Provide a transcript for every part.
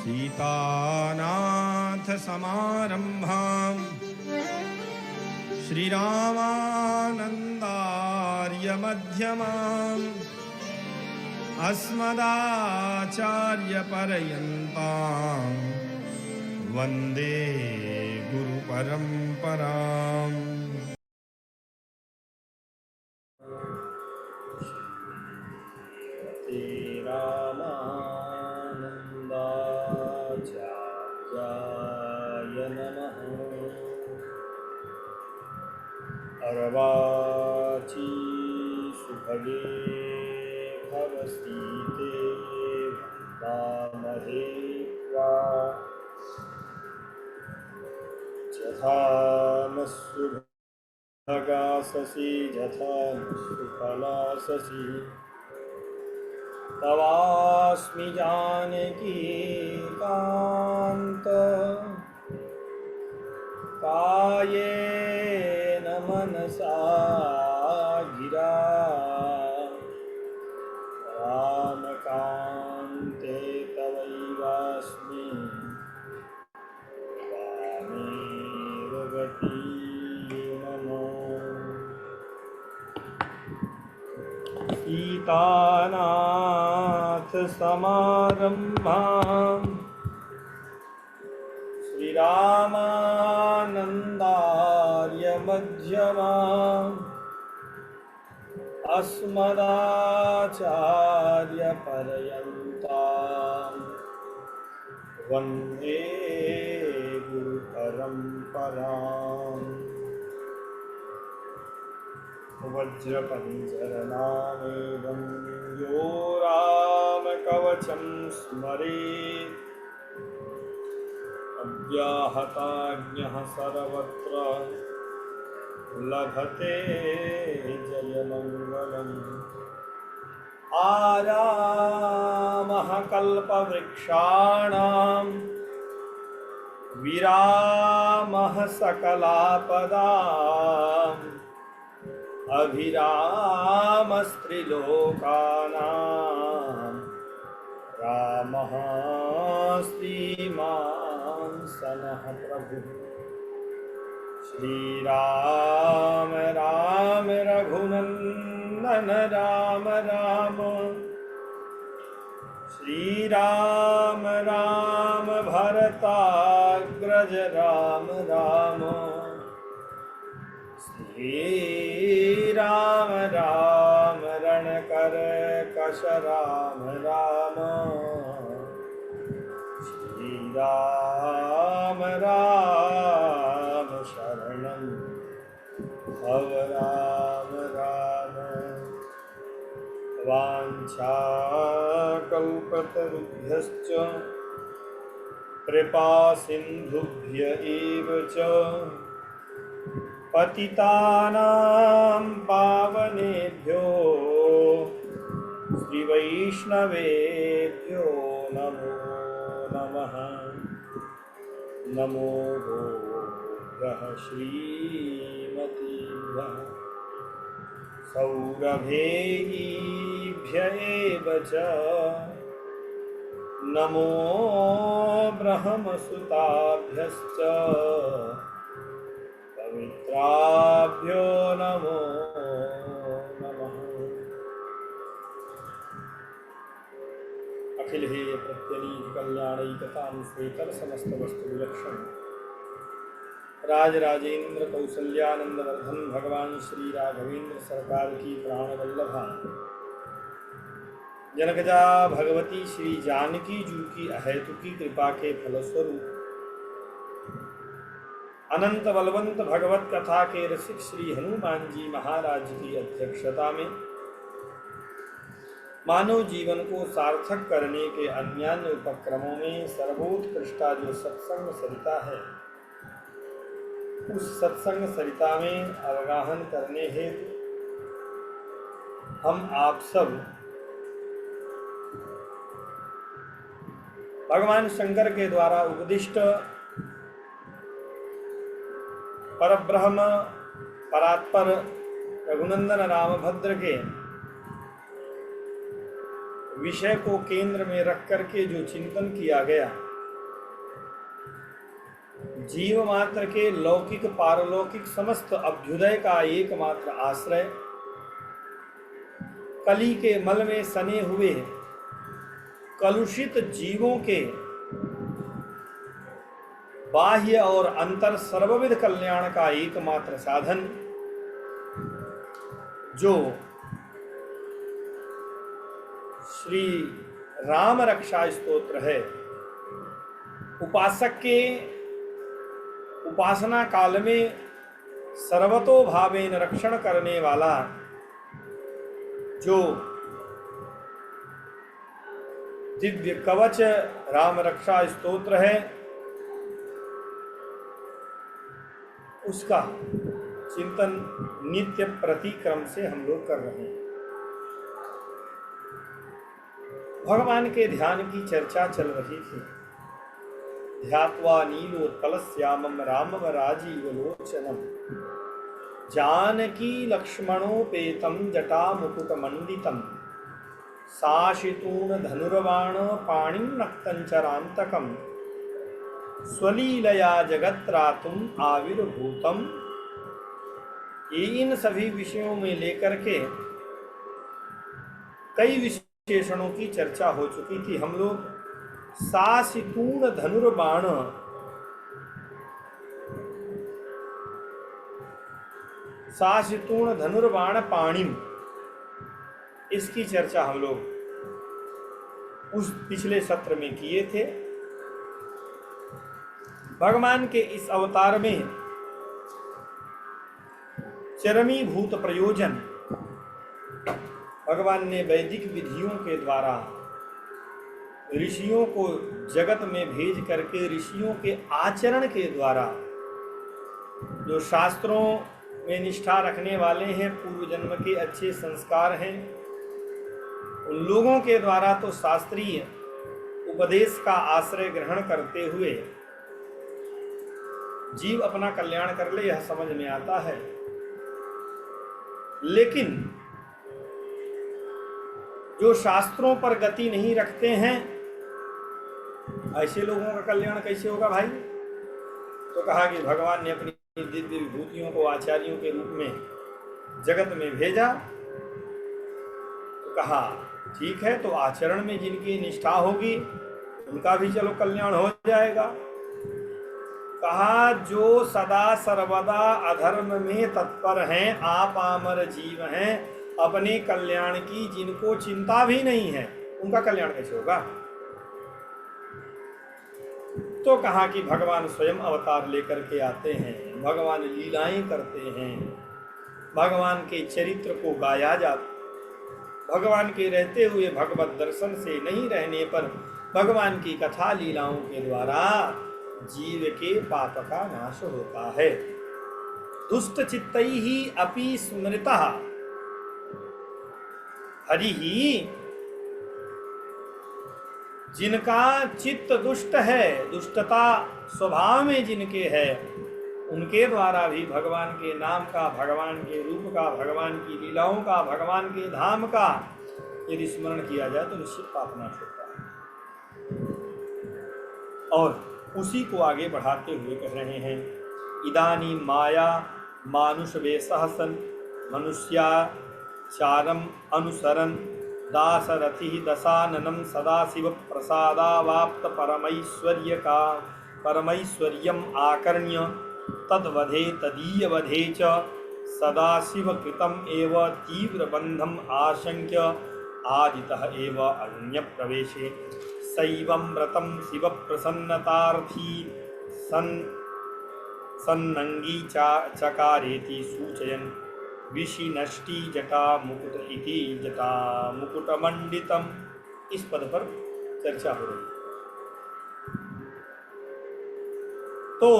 सीतानाथ समारंभां श्रीरामानन्दार्य मध्यमाम् अस्मदाचार्यपर्यन्तां वन्दे गुरुपरम्पराम्। रामानन्दाचार्याय नमः। अर्वाची सुभगे भवसीते वन्दामहे त्वा जथामस्सुभगाससि जथामस्सुफलाससि तवास्मि जानकी कान्त कायेन मनसा गिरा रामकान्ते तवैवास्मि त्वामेव गति मम। सीतानाथ समारंभां श्रीरामानन्दार्य मध्यमाम् अस्मदाचार्यपर्यन्तां वन्दे गुरुपरम्पराम्। वज्रपञ्जरनामेवं यो रामकवचं स्मरेत् अव्याहताज्ञः सर्वत्र लभते जयमङ्गलम्। आरामः कल्पवृक्षाणां विरामः सकलापदाम् अभिरामस्त्रिलोकानां रामः श्रीमान् सनः प्रभुः। श्रीराम राम रघुनन्दन राम राम श्रीराम राम भरताग्रज राम राम श्रीराम राम रणकर्कश राम राम श्रीराम राम शरणं भव राम राम। वाञ्छाकल्पतरुभ्यश्च कृपा सिन्धुभ्य एव च पतितानां पावनेभ्यो श्रीवैष्णवेभ्यो नमो नमः। नमो गोभ्यः श्रीमतीभ्यः सौरभेयीभ्य एव च नमो ब्रह्मसुताभ्यश्च पवित्राभ्यो नमो नमः। अखिल हे प्रत्यनीत कल्याणैकतां श्वेतर समस्त वस्तु विलक्षण राजराजेंद्र कौसल्यानंदवर्धन भगवान श्री राघवेंद्र सरकार की प्राणवल्लभा जनकजा भगवती श्री जानकी जू की अहेतुकी कृपा के फलस्वरूप अनंत बलवंत भगवत कथा के रसिक श्री हनुमान जी महाराज की अध्यक्षता में मानव जीवन को सार्थक करने के अन्यान्य उपक्रमों में सर्वोत्कृष्टा जो सत्संग सरिता है, उस सत्संग सरिता में अवगाहन करने हेतु हम आप सब भगवान शंकर के द्वारा उपदिष्ट परब्रह्म परात्पर रघुनंदन रामभद्र के विषय को केंद्र में रख करके जो चिंतन किया गया, जीव मात्र के लौकिक पारलौकिक समस्त अभ्युदय का एकमात्र आश्रय, कली के मल में सने हुए कलुषित जीवों के बाह्य और अंतर सर्वविध कल्याण का एकमात्र साधन जो श्री राम रक्षा स्तोत्र है, उपासक के उपासना काल में सर्वतो भावेन रक्षण करने वाला जो दिव्य कवच राम रक्षा स्तोत्र है, उसका चिंतन नित्य प्रतिक्रम से हम लोग कर रहे हैं। भगवान के ध्यान की चर्चा चल रही थी। ध्यात्वा नीलोत्पलश्यामं रामं राजीवलोचनम् जानकी लक्ष्मणोपेतं जटामुकुटमण्डितं साशितूण धनुर्बाण पाणिं नक्तञ्चरान्तकं स्वलीलया जगत्रातुम आविर्भूतम। इन सभी विषयों में लेकर के कई विशेषणों की चर्चा हो चुकी थी। हम लोग साशितूण धनुर्बाण, साशितूण धनुर्बाण पाणिम, इसकी चर्चा हम लोग उस पिछले सत्र में किए थे। भगवान के इस अवतार में चरमीभूत प्रयोजन भगवान ने वैदिक विधियों के द्वारा ऋषियों को जगत में भेज करके ऋषियों के आचरण के द्वारा, जो शास्त्रों में निष्ठा रखने वाले हैं, पूर्व जन्म के अच्छे संस्कार हैं, उन लोगों के द्वारा तो शास्त्रीय उपदेश का आश्रय ग्रहण करते हुए जीव अपना कल्याण कर ले, यह समझ में आता है। लेकिन जो शास्त्रों पर गति नहीं रखते हैं, ऐसे लोगों का कल्याण कैसे होगा भाई? तो कहा कि भगवान ने अपनी दिव्य विभूतियों को आचार्यों के रूप में जगत में भेजा। तो कहा ठीक है, तो आचरण में जिनकी निष्ठा होगी उनका भी चलो कल्याण हो जाएगा। कहा जो सदा सर्वदा अधर्म में तत्पर हैं, आप आमर जीव हैं, अपने कल्याण की जिनको चिंता भी नहीं है, उनका कल्याण कैसे होगा? तो कहा कि भगवान स्वयं अवतार लेकर के आते हैं, भगवान लीलाएं करते हैं, भगवान के चरित्र को गाया जाता, भगवान के रहते हुए भगवत दर्शन से नहीं रहने पर भगवान की कथा लीलाओं के द्वारा जीव के पाप का नाश होता है। दुष्ट चित्तैहि अपि स्मृतः हरिः, जिनका चित्त दुष्ट है, दुष्टता स्वभाव में जिनके है, उनके द्वारा भी भगवान के नाम का, भगवान के रूप का, भगवान की लीलाओं का, भगवान के धाम का यदि स्मरण किया जाए तो निश्चित पाप नाश होता है। और उसी को आगे बढ़ाते हुए कह रहे हैं, इदानी माया मानुष वेशः सन् मनुष्याचारम अनुसरन् दासरथि दशाननं सदाशिव प्रसादावाप्त परमैश्वर्यम् आकर्ण्य तद्वधे तदीयवधे च सदाशिव कृतम् एव तीव्रबन्धम् आशंक्य आदितः एव अरण्य प्रवेशे सैवं व्रतं शिव प्रसन्नतार्थी सन्नंगी चकारेति सूचयन् विशिनष्टि जटा मुकुट इति जटा मुकुटमंडितम। इस पद पर चर्चा हो रही है। तो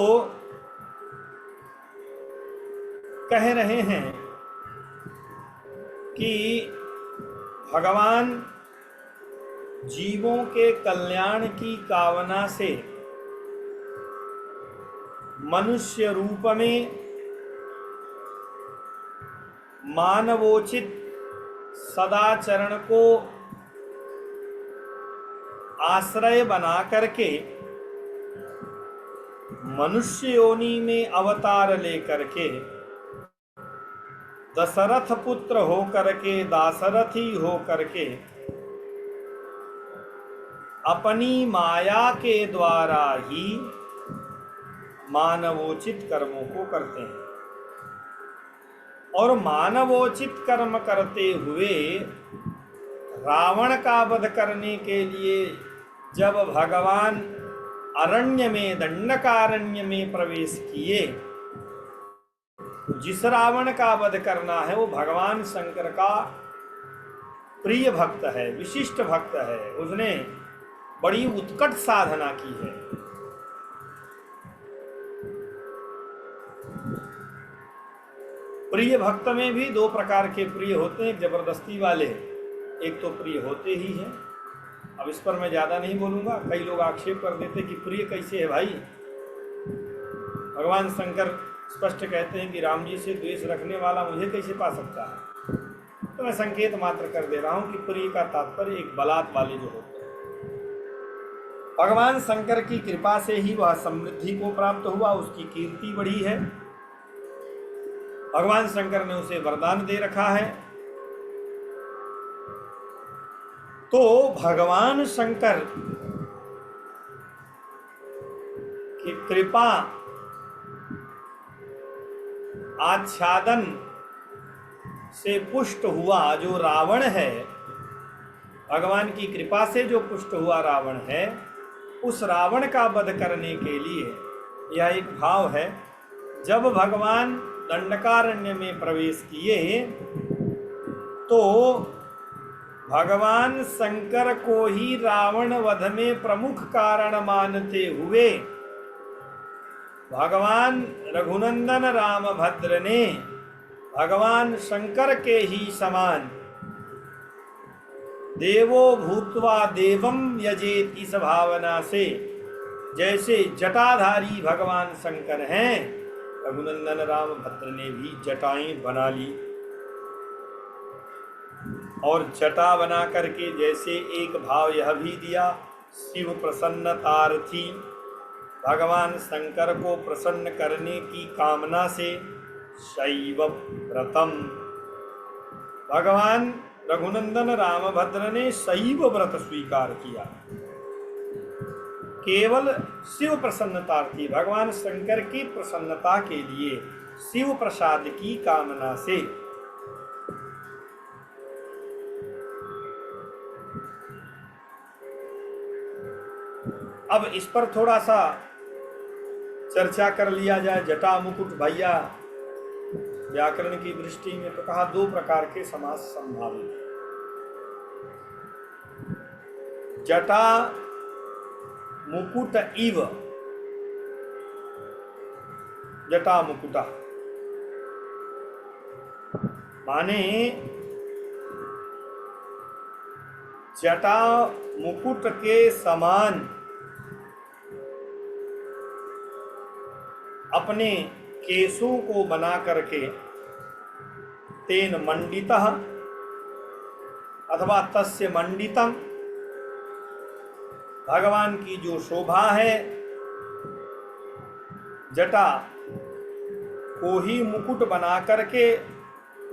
कह रहे हैं कि भगवान जीवों के कल्याण की कामना से मनुष्य रूप में मानवोचित सदाचरण को आश्रय बना करके मनुष्य योनि में अवतार लेकर के दशरथ पुत्र हो करके दाशरथी हो करके अपनी माया के द्वारा ही मानवोचित कर्मों को करते हैं। और मानवोचित कर्म करते हुए रावण का वध करने के लिए जब भगवान अरण्य में, दंडकारण्य में प्रवेश किए, जिस रावण का वध करना है वो भगवान शंकर का प्रिय भक्त है, विशिष्ट भक्त है, उसने बड़ी उत्कट साधना की है। प्रिय भक्त में भी दो प्रकार के प्रिय होते हैं, जबरदस्ती वाले, एक तो प्रिय होते ही हैं। अब इस पर मैं ज़्यादा नहीं बोलूँगा, कई लोग आक्षेप कर देते कि प्रिय कैसे है भाई। भगवान शंकर स्पष्ट कहते हैं कि राम जी से द्वेष रखने वाला मुझे कैसे पा सकता है। तो मैं संकेत मात्र कर दे रहा हूँ कि प्रिय का तात्पर्य एक बलात् वाले जो होते हैं। भगवान शंकर की कृपा से ही वह समृद्धि को प्राप्त हुआ, उसकी कीर्ति बढ़ी है। भगवान शंकर ने उसे वरदान दे रखा है। तो भगवान शंकर की कृपा आच्छादन से पुष्ट हुआ जो रावण है, भगवान की कृपा से जो पुष्ट हुआ रावण है, उस रावण का वध करने के लिए यह एक भाव है। जब भगवान दंडकारण्य में प्रवेश किए तो भगवान शंकर को ही रावण वध में प्रमुख कारण मानते हुए भगवान रघुनंदन रामभद्र ने भगवान शंकर के ही समान देवो भूत्वा देवम यजेत इस भावना से, जैसे जटाधारी भगवान शंकर हैं, रघुनंदन रामभद्र ने भी जटाएं बना ली। और जटा बना करके जैसे एक भाव यह भी दिया, शिव प्रसन्नतार्थी, भगवान शंकर को प्रसन्न करने की कामना से शैव व्रतम, भगवान रघुनंदन रामभद्र ने शैव व्रत स्वीकार किया। केवल शिव प्रसन्नतार्थी, भगवान शंकर की प्रसन्नता के लिए, शिव प्रसाद की कामना से। अब इस पर थोड़ा सा चर्चा कर लिया जाए। जटा मुकुट भैया व्याकरण की दृष्टि में तो कहा दो प्रकार के समास संभावित है। जटा मुकुट इव, जटा मुकुटा माने जटा मुकुट के समान अपने केशों को बना करके तेन मंडितः अथवा तस्य मंडितम, भगवान की जो शोभा है जटा को ही मुकुट बना करके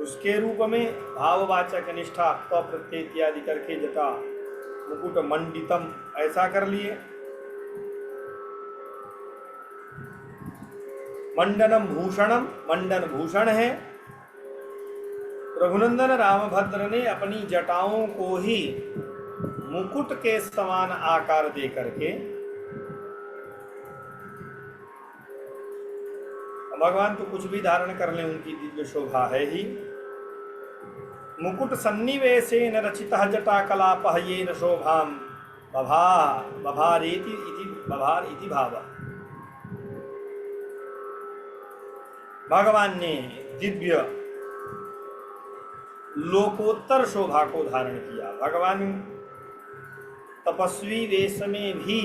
उसके रूप में भाववाचक निष्ठा प्रत्यय इत्यादि करके जटा मुकुट मंडितम ऐसा कर लिए। मंडनम भूषणम, मंडन भूषण है। रघुनंदन रामभद्र ने अपनी जटाओं को ही मुकुट के समान आकार दे करके, भगवान तो कुछ भी धारण कर ले, उनकी दिव्य शोभा है ही। मुकुट सन्निवेशेन रचितः जटा कलापः येन शोभाम बभारेति बभार इति भाव। भगवान ने दिव्य लोकोत्तर शोभा को धारण किया। भगवान तपस्वी वेश में भी,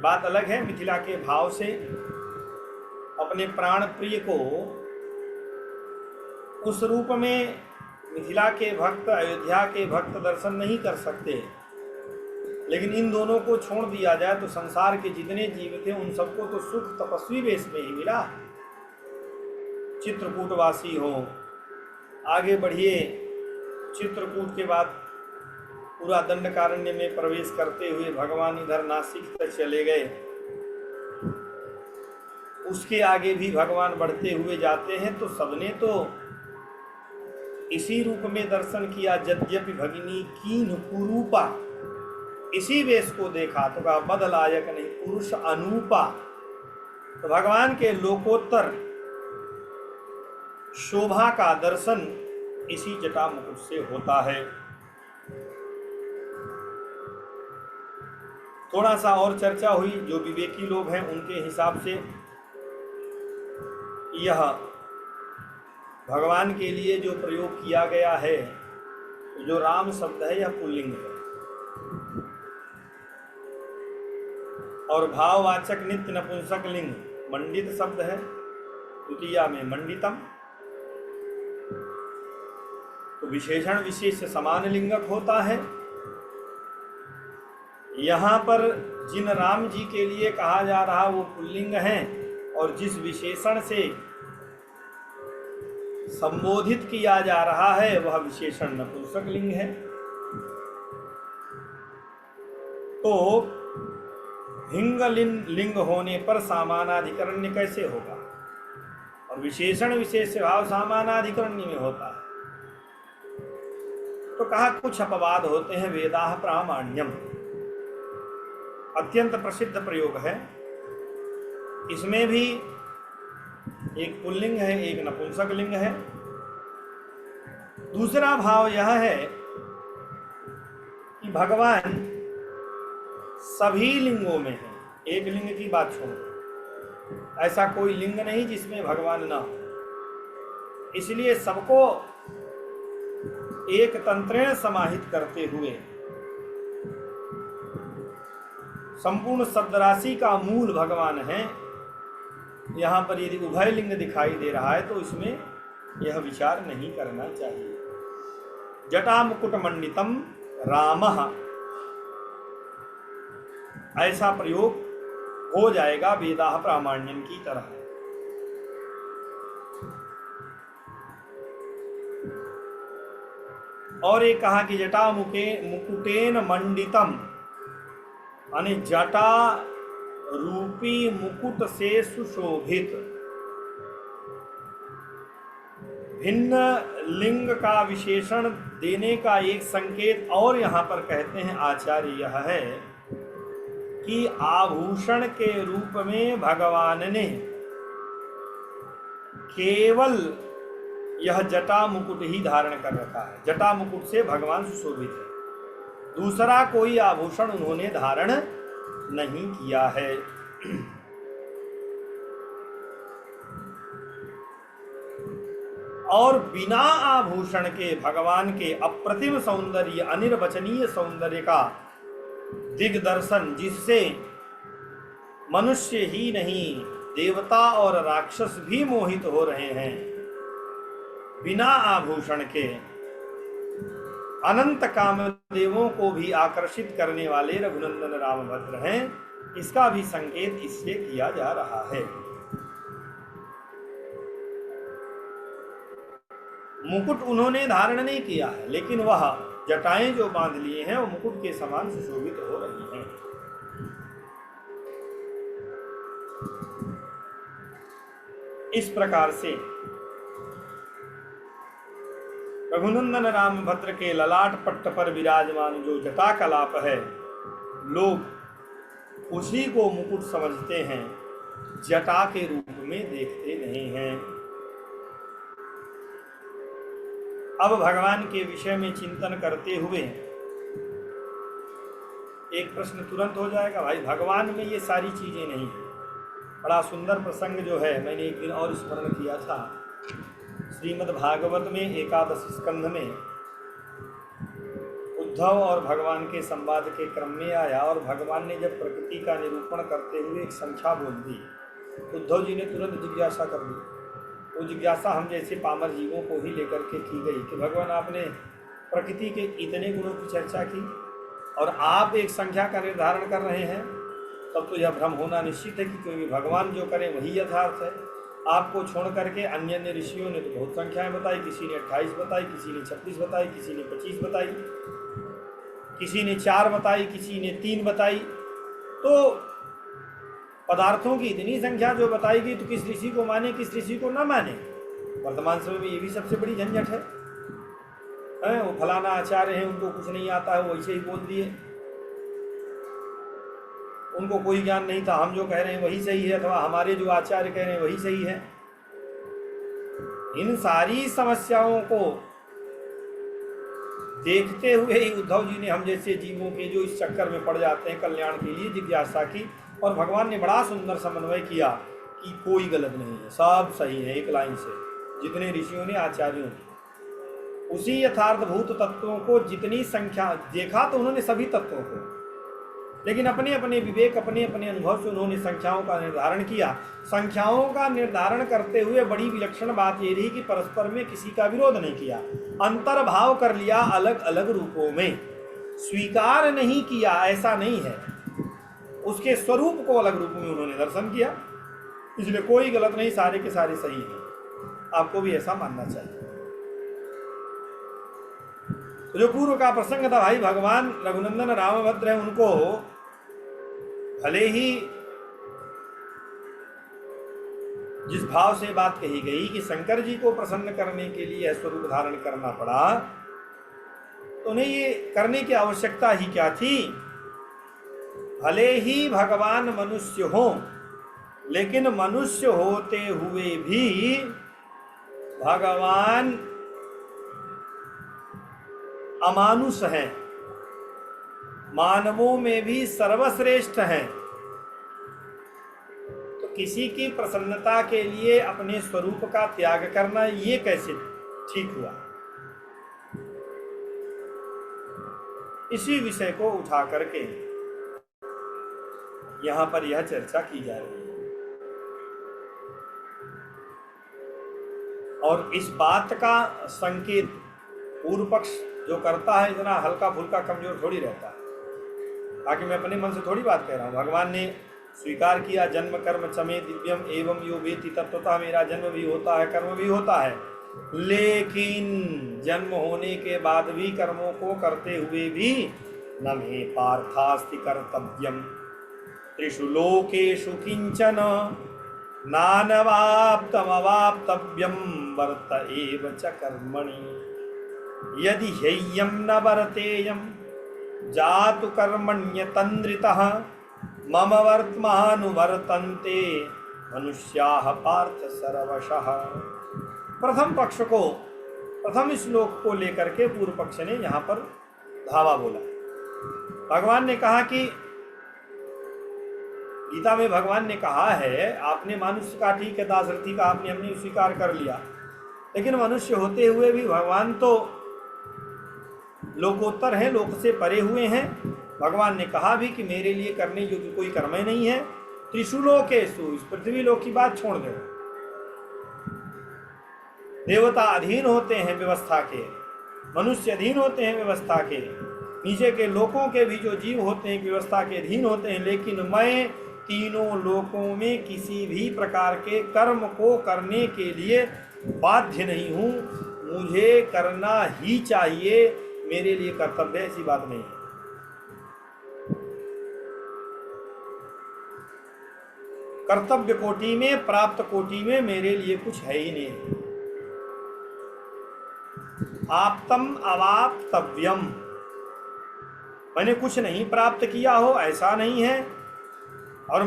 बात अलग है, मिथिला के भाव से अपने प्राण प्रिय को उस रूप में मिथिला के भक्त, अयोध्या के भक्त दर्शन नहीं कर सकते, लेकिन इन दोनों को छोड़ दिया जाए तो संसार के जितने जीव थे उन सबको तो सुख तपस्वी वेश में ही मिला। चित्रकूटवासी हो, आगे बढ़िए, चित्रकूट के बाद पूरा दंडकारण्य में प्रवेश करते हुए भगवान इधर नासिक तक चले गए। उसके आगे भी भगवान बढ़ते हुए जाते हैं तो सबने तो इसी रूप में दर्शन किया। यद्यपि भगिनी कीन कुरूपा, इसी वेश को देखा तो कहा मद लायक नहीं पुरुष अनूपा। तो भगवान के लोकोत्तर शोभा का दर्शन इसी जटा मुकुट से होता है। थोड़ा सा और चर्चा हुई, जो विवेकी लोग हैं उनके हिसाब से यह भगवान के लिए जो प्रयोग किया गया है, जो राम शब्द है यह पुल्लिंग है और भाववाचक नित्य नपुंसक लिंग मंडित शब्द है, द्वितीया में मंडितम। तो विशेषण विशेष समान लिंगक होता है। यहाँ पर जिन राम जी के लिए कहा जा रहा वो पुल्लिंग है और जिस विशेषण से संबोधित किया जा रहा है वह विशेषण नपुंसक लिंग है। तो हिंग लिंग होने पर सामानाधिकरण्य कैसे होगा और विशेषण विशेष भाव सामानाधिकरण्य में होता है। तो कहा कुछ अपवाद होते हैं। वेदाह प्रामाण्यम अत्यंत प्रसिद्ध प्रयोग है। इसमें भी एक पुल्लिंग है, एक नपुंसक लिंग है। दूसरा भाव यह है कि भगवान सभी लिंगों में है। एक लिंग की बात छोड़ो, ऐसा कोई लिंग नहीं जिसमें भगवान ना हो। इसलिए सबको एक तंत्रेण समाहित करते हुए संपूर्ण शब्दराशि का मूल भगवान है। यहाँ पर यदि उभय लिंग दिखाई दे रहा है तो इसमें यह विचार नहीं करना चाहिए। जटा मुकुट मंडितम रामः, ऐसा प्रयोग हो जाएगा वेदाह प्रामाण्यम की तरह। और एक कहा कि जटा मुकुटेन मंडितम, यानी जटा रूपी मुकुट से सुशोभित। भिन्न लिंग का विशेषण देने का एक संकेत और यहाँ पर कहते हैं आचार्य यह है कि आभूषण के रूप में भगवान ने केवल यह जटा मुकुट ही धारण कर रखा है। जटा मुकुट से भगवान सुशोभित है, दूसरा कोई आभूषण उन्होंने धारण नहीं किया है। और बिना आभूषण के भगवान के अप्रतिम सौंदर्य, अनिर्वचनीय सौंदर्य का दिग्दर्शन, जिससे मनुष्य ही नहीं देवता और राक्षस भी मोहित हो रहे हैं, बिना आभूषण के अनंत कामदेवों को भी आकर्षित करने वाले रघुनंदन रामभद्र हैं, इसका भी संकेत इससे किया जा रहा है। मुकुट उन्होंने धारण नहीं किया है, लेकिन वह जटाएं जो बांध लिए हैं वो मुकुट के समान सुशोभित हो रही हैं। इस प्रकार से रघुनंदन रामभद्र के ललाट पट्ट पर विराजमान जो जटा कलाप है, लोग उसी को मुकुट समझते हैं, जटा के रूप में देखते नहीं हैं। अब भगवान के विषय में चिंतन करते हुए एक प्रश्न तुरंत हो जाएगा, भाई भगवान में ये सारी चीजें नहीं है। बड़ा सुंदर प्रसंग जो है मैंने एक दिन और स्मरण किया था। श्रीमद् भागवत में एकादश स्कंध में उद्धव और भगवान के संवाद के क्रम में आया और भगवान ने जब प्रकृति का निरूपण करते हुए एक संख्या बोल दी, उद्धव जी ने तुरंत जिज्ञासा कर दी। वो जिज्ञासा हम जैसे पामर जीवों को ही लेकर के की गई कि भगवान आपने प्रकृति के इतने गुणों की चर्चा की, और आप एक संख्या का निर्धारण कर रहे हैं, तब तो यह भ्रम होना निश्चित है कि क्योंकि भगवान जो करें वही यथार्थ है। आपको छोड़ करके अन्य अन्य ऋषियों ने तो बहुत संख्याएं बताई, किसी ने 28 बताई, किसी ने 26 बताई, किसी ने 25 बताई, किसी ने 4 बताई, किसी ने 3 बताई। तो पदार्थों की इतनी संख्या जो बताई गई, तो किस ऋषि को माने किस ऋषि को ना माने। वर्तमान समय में ये भी सबसे बड़ी झंझट है। वो फलाना आचार्य है, उनको कुछ नहीं आता है, वो वैसे ही बोल दिए, उनको कोई ज्ञान नहीं था, हम जो कह रहे हैं वही सही है, अथवा हमारे जो आचार्य कह रहे हैं वही सही है। इन सारी समस्याओं को देखते हुए ही उद्धव जी ने हम जैसे जीवों के जो इस चक्कर में पड़ जाते हैं कल्याण के लिए जिज्ञासा की, और भगवान ने बड़ा सुंदर समन्वय किया कि कोई गलत नहीं है, सब सही है, एक लाइन से जितने ऋषियों ने आचार्यों ने उसी यथार्थभूत तत्वों को जितनी संख्या देखा, तो उन्होंने सभी तत्वों को, लेकिन अपने अपने विवेक अपने अपने अनुभव से उन्होंने संख्याओं का निर्धारण किया। संख्याओं का निर्धारण करते हुए बड़ी विलक्षण बात ये रही कि परस्पर में किसी का विरोध नहीं किया, अंतर्भाव कर लिया अलग अलग रूपों में, स्वीकार नहीं किया ऐसा नहीं है, उसके स्वरूप को अलग रूप में उन्होंने दर्शन किया। इसलिए कोई गलत नहीं, सारे के सारे सही हैं। आपको भी ऐसा मानना चाहिए। तो जो पूर्व का प्रसंग था भाई, भगवान रघुनंदन रामभद्र हैं, उनको भले ही जिस भाव से बात कही गई कि शंकर जी को प्रसन्न करने के लिए यह स्वरूप धारण करना पड़ा, तो उन्हें ये करने की आवश्यकता ही क्या थी। भले ही भगवान मनुष्य हो, लेकिन मनुष्य होते हुए भी भगवान अमानुष हैं, मानवों में भी सर्वश्रेष्ठ हैं। तो किसी की प्रसन्नता के लिए अपने स्वरूप का त्याग करना ये कैसे ठीक हुआ। इसी विषय को उठा करके यहां पर यह चर्चा की जा रही है। और इस बात का संकेत पूर्व पक्ष जो करता है इतना हल्का फुल्का कमजोर थोड़ी रहता है। बाकी मैं अपने मन से थोड़ी बात कह रहा हूँ। भगवान ने स्वीकार किया जन्म कर्म चमे दिव्यम एवं यो वेति तत्वतः, मेरा जन्म भी होता है कर्म भी होता है, लेकिन जन्म होने के बाद भी कर्मों को करते हुए भी न मे पार्थास्ति कर्तव्यम त्रिषु लोकेषु किंचन नानवाप्तमवाप्तव्यम वर्त एव च कर्मणि यदि ह्यय्यं न वर्तेयं जातु कर्मण्यतन्द्रितः मम वर्त्मानुवर्तन्ते मनुष्याः पार्थ सर्वशः। प्रथम पक्ष को, प्रथम श्लोक को लेकर के पूर्व पक्ष ने यहाँ पर धावा बोला। भगवान ने कहा कि गीता में भगवान ने कहा है, आपने मनुष्य का ठीक है, दासरथी का आपने हमने स्वीकार कर लिया, लेकिन मनुष्य होते हुए भी भगवान तो लोकोत्तर हैं, लोक से परे हुए हैं। भगवान ने कहा भी कि मेरे लिए करने योग्य कोई कर्म नहीं है। त्रिषु लोकेषु, इस पृथ्वी लोक की बात छोड़ दो, देवता अधीन होते हैं व्यवस्था के, मनुष्य अधीन होते हैं व्यवस्था के, नीचे के लोकों के भी जो जीव होते हैं व्यवस्था के अधीन होते हैं, लेकिन मैं तीनों लोकों में किसी भी प्रकार के कर्म को करने के लिए बाध्य नहीं हूँ। मुझे करना ही चाहिए, मेरे लिए कर्तव्य, ऐसी बात नहीं है। कर्तव्य कोटि में, प्राप्त कोटि में मेरे लिए कुछ है ही नहीं। आप्तम अवाप्तव्यम, मैंने कुछ नहीं प्राप्त किया हो ऐसा नहीं है, और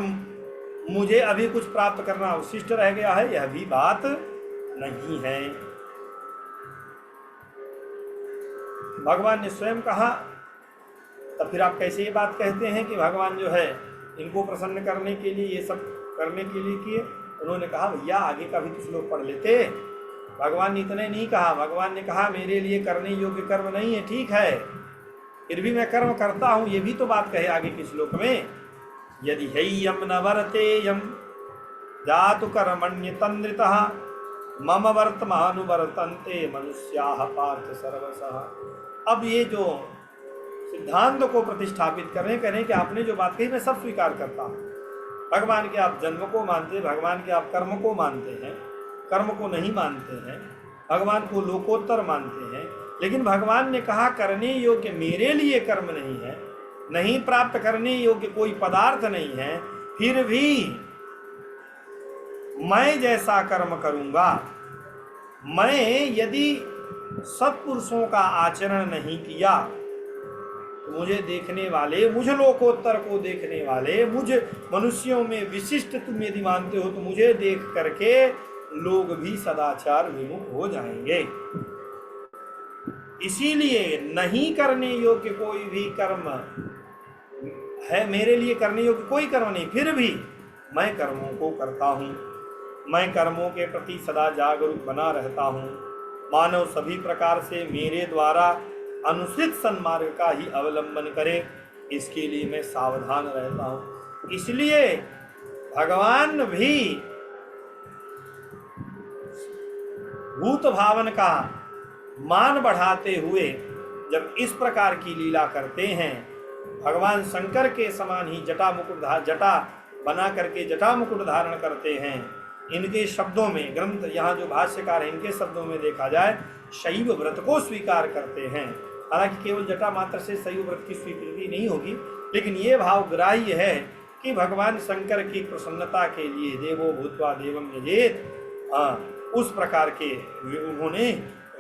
मुझे अभी कुछ प्राप्त करना अवशिष्ट रह गया है, यह भी बात नहीं है। भगवान ने स्वयं कहा, तब फिर आप कैसे ये बात कहते हैं कि भगवान जो है इनको प्रसन्न करने के लिए ये सब करने के लिए किए। उन्होंने कहा भैया आगे का भी कुछ लोग पढ़ लेते। भगवान ने इतने नहीं कहा, भगवान ने कहा मेरे लिए करने योग्य कर्म नहीं है, ठीक है, फिर भी मैं कर्म करता हूँ, ये भी तो बात कहे आगे के श्लोक में। यदि हैयम न वर्तेयम जातु कर्मण्यतन्द्रितः मम वर्तमानुवर्तन्ते मनुष्याः पार्थ सर्वशः। अब ये जो सिद्धांत को प्रतिष्ठापित करें, करें कि आपने जो बात कही मैं सब स्वीकार करता हूँ। भगवान के आप जन्म को मानते हैं, भगवान के आप कर्म को मानते हैं, कर्म को नहीं मानते हैं, भगवान को लोकोत्तर मानते हैं, लेकिन भगवान ने कहा करने योग्य मेरे लिए कर्म नहीं है, नहीं प्राप्त करने योग्य कोई पदार्थ नहीं है, फिर भी मैं जैसा कर्म करूंगा। मैं यदि सत्पुरुषों का आचरण नहीं किया तो मुझे देखने वाले, मुझ लोकोत्तर को देखने वाले, मुझ मनुष्यों में विशिष्ट तुम यदि मानते हो तो मुझे देख करके लोग भी सदाचार विमुख हो जाएंगे। इसीलिए नहीं करने योग्य कोई भी कर्म है, मेरे लिए करने योग्य कोई कर्म नहीं, फिर भी मैं कर्मों को करता हूँ। मैं कर्मों के प्रति सदा जागरूक बना रहता हूँ। मानव सभी प्रकार से मेरे द्वारा अनुसृत सन्मार्ग का ही अवलंबन करे, इसके लिए मैं सावधान रहता हूँ। इसलिए भगवान भी भूत भावन का मान बढ़ाते हुए जब इस प्रकार की लीला करते हैं, भगवान शंकर के समान ही जटा बना करके जटा मुकुट धारण करते हैं। इनके शब्दों में, ग्रंथ यहाँ जो भाष्यकार है इनके शब्दों में देखा जाए, शैव व्रत को स्वीकार करते हैं। हालांकि केवल जटा मात्र से शैव व्रत की स्वीकृति नहीं होगी, लेकिन ये भाव ग्राह्य है कि भगवान शंकर की प्रसन्नता के लिए देवो भूत्वा देवम यजेत, उस प्रकार के उन्होंने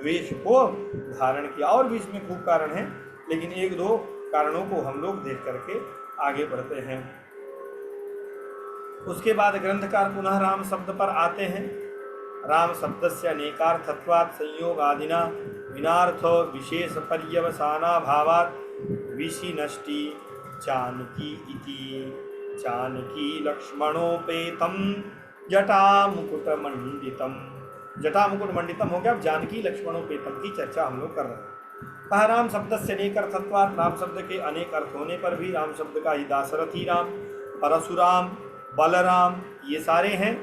वेश को धारण किया। और भी इसमें खूब कारण है, लेकिन एक दो कारणों को हम लोग देख करके आगे बढ़ते हैं। उसके बाद ग्रंथकार पुनः राम शब्द पर आते हैं। राम शब्द से अनेकार्थत्वात् संयोग आदिना विनार्थ विशेष पर्यवसाना भावात् विशिनष्टि जानकी इति जानकी लक्ष्मणोपेतम जटा मुकुट मंडितम। जटा मुकुट मंडितम हो गया। अब जानकी लक्ष्मणोपेतम की चर्चा हम लोग कर रहे हैं। कहा राम शब्द से अनेक अर्थत्वात्, राम शब्द के अनेक अर्थ होने पर भी राम शब्द का ही दाशरथी राम, परशुराम, बलराम ये सारे हैं।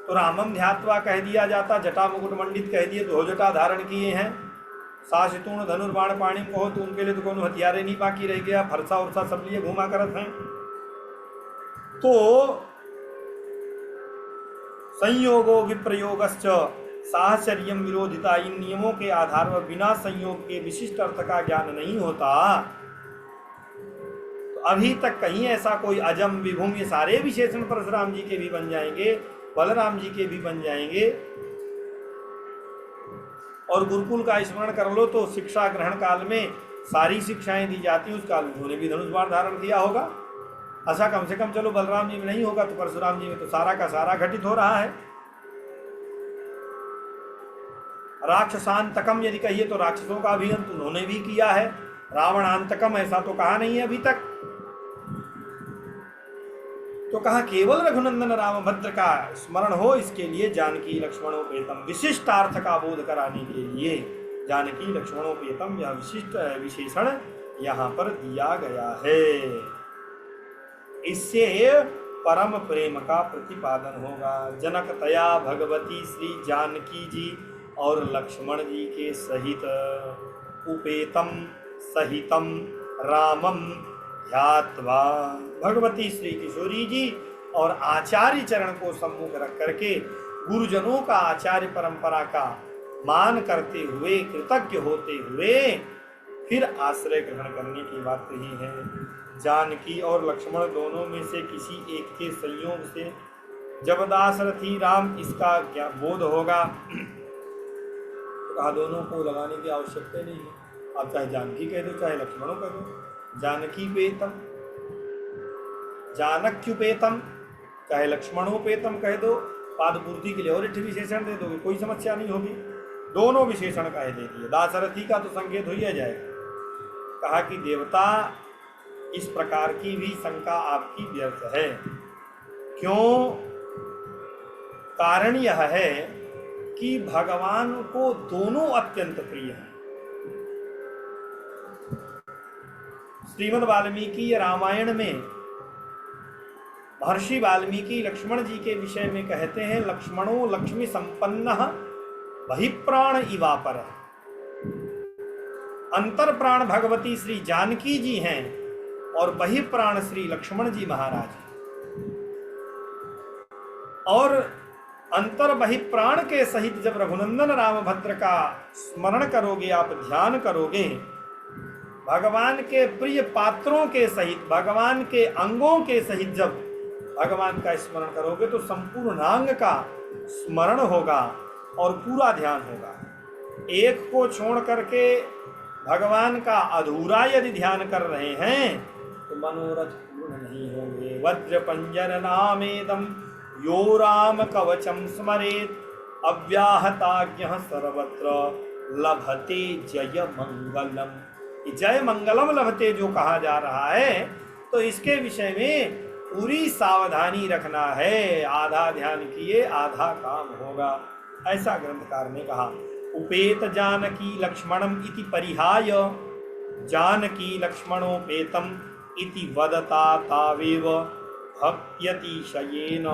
तो रामम ध्यात्वा कह दिया जाता, जटा मुकुट मंडित कह दिए तो हो जटा धारण किए हैं। साशितूण धनुर्बाण पाणी कहो तो उनके लिए तो कोनो हथियारे नहीं बाकी रह गया, फरसा उरसा सब लिए घुमा करत हैं। तो संयोगो विप्रयोगश्च साहचर्यम विरोधिता, इन नियमों के आधार पर बिना संयोग के विशिष्ट अर्थ का ज्ञान नहीं होता। तो अभी तक कहीं ऐसा कोई अजम विभुम, ये सारे विशेषण परशुराम जी के भी बन जाएंगे, बलराम जी के भी बन जाएंगे। और गुरुकुल का स्मरण कर लो तो शिक्षा ग्रहण काल में सारी शिक्षाएं दी जाती, उस काल में उन्होंने भी धनुष बाण धारण किया होगा। ऐसा कम से कम चलो बलराम जी में नहीं होगा तो परशुराम जी में तो सारा का सारा घटित हो रहा है। राक्षसांतकम यदि कहिए तो राक्षसों का भी अंत उन्होंने भी किया है। रावणांतकम ऐसा तो कहा नहीं है अभी तक। तो कहा केवल रघुनंदन रामभद्र का स्मरण हो, इसके लिए जानकी लक्ष्मणोपेतम, विशिष्टार्थ का बोध कराने के लिए जानकी लक्ष्मणोपेतम यह विशिष्ट विशेषण यहाँ पर दिया गया है। इससे परम प्रेम का प्रतिपादन होगा। जनक तया भगवती श्री जानकी जी और लक्ष्मण जी के सहित उपेतम सहितम रामम ध्यात्वा, भगवती श्री किशोरी जी और आचार्य चरण को सम्मुख रख करके गुरुजनों का आचार्य परंपरा का मान करते हुए, कृतज्ञ होते हुए फिर आश्रय ग्रहण करने की बात कही है। जानकी और लक्ष्मण दोनों में से किसी एक के संयोग से जब दाशरथी राम इसका क्या बोध होगा तो कहा दोनों को लगाने की आवश्यकता नहीं है। आप चाहे जानकी कह दो चाहे लक्ष्मणों कह दो। जानकी पेतम, जानक्युपेतम, चाहे लक्ष्मणोपेतम कह दो, पादपूर्ति के लिए और एक विशेषण दे दोगे कोई समस्या नहीं होगी। दोनों विशेषण कह दे दिए। दाशरथी का तो संकेत हो ही जाएगा। कहा कि देवता इस प्रकार की भी शंका आपकी व्यर्थ है। क्यों? कारण यह है कि भगवान को दोनों अत्यंत प्रिय हैं। श्रीमद् वाल्मीकि रामायण में महर्षि वाल्मीकि लक्ष्मण जी के विषय में कहते हैं, लक्ष्मणो लक्ष्मी संपन्न बहिप्राण इवापर। अंतर प्राण भगवती श्री जानकी जी हैं और बहि प्राण श्री लक्ष्मण जी महाराज हैं। और अंतर बहि प्राण के सहित जब रघुनंदन रामभद्र का स्मरण करोगे, आप ध्यान करोगे, भगवान के प्रिय पात्रों के सहित, भगवान के अंगों के सहित जब भगवान का स्मरण करोगे तो संपूर्णांग का स्मरण होगा और पूरा ध्यान होगा। एक को छोड़ करके भगवान का अधूरा यदि ध्यान कर रहे हैं तो मनोरथ पूर्ण नहीं होंगे। वज्र पंजर नामेदम यो राम कवचम स्मरेत अव्याहताज्ञः सर्वत्र लभते जय मंगलम। जय मंगलम लभते जो कहा जा रहा है तो इसके विषय में पूरी सावधानी रखना है। आधा ध्यान किए आधा काम होगा, ऐसा ग्रंथकार ने कहा। उपेत जानकी लक्ष्मणम इति परिहाय जानकी लक्ष्मणोपेतम इति वदता तावेव भक्त्यतिशयेन